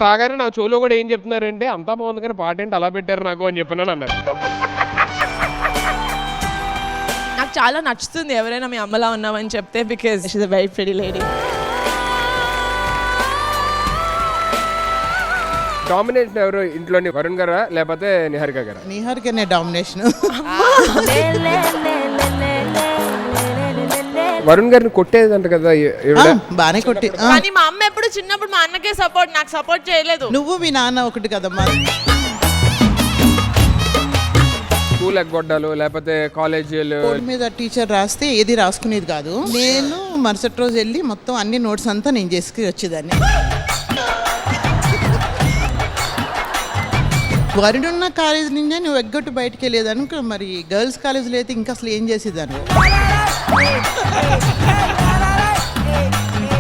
రాగానే నా చెవులో కూడా ఏం చెప్తున్నారంటే అంతా బాగుంది కానీ పాట ఏంటి అలా పెట్టారు నాకు అని చెప్పినాను అన్నారు. నాకు చాలా నచ్చుతుంది ఎవరైనా మీ అమ్మలా ఉన్నామని చెప్తే, because she is a very pretty lady. Domination ఎవరు ఇంట్లోని, వరుణ్ గారా లేకపోతే నిహారిక గారా? నిహారికనే డామినేషన్. వరుణ్ గారిని కొట్టేదంట కదా బానే కొట్టి. కానీ మా అమ్మ ఎప్పుడు చిన్నప్పుడు మా అన్నకే సపోర్ట్, నాకు సపోర్ట్ చేయలేదు. నువ్వు మీ నాన్న ఒకటి కదమ్మా. స్కూల్ ఎగ్గొడ్డాలు లేకపోతే కాలేజీలు బోర్డు మీద టీచర్ రాస్తే ఏది రాసుకునేది కాదు. నేను మరుసటి రోజు వెళ్ళి మొత్తం అన్ని నోట్స్ అంతా నేను చేసుకుని వచ్చేదాన్ని. వరుడున్న కాలేజ్ నుంచే నువ్వు ఎగ్గొట్టు బయటకు వెళ్ళేదాను, మరి గర్ల్స్ కాలేజ్లో అయితే ఇంకా అసలు ఏం చేసేదాన్ని?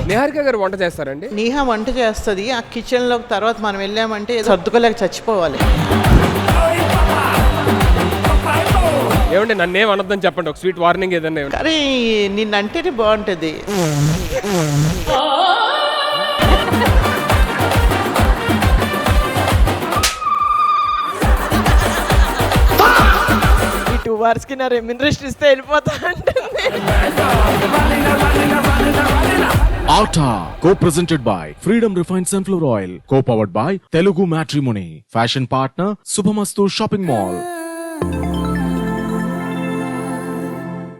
నిహారిక గారు వంట చేస్తారండి? నీహా వంట చేస్తుంది. ఆ కిచెన్లో తర్వాత మనం వెళ్ళామంటే ఏదో సర్దుకోలేక చచ్చిపోవాలి. ఏమంటే నన్నేం అనొద్దని చెప్పండి, ఒక స్వీట్ వార్నింగ్ ఏదన్నా. కానీ నిన్నంటేనే బాగుంటుంది. ఈ 2 hours కి నా రెమ్యునరేషన్ ఇస్తే వెళ్ళిపోతా అంటుంది. Alta, co-presented by Freedom Refined Sunflower Oil, co-powered by Telugu Matrimony, fashion partner Subhamastu Shopping Mall.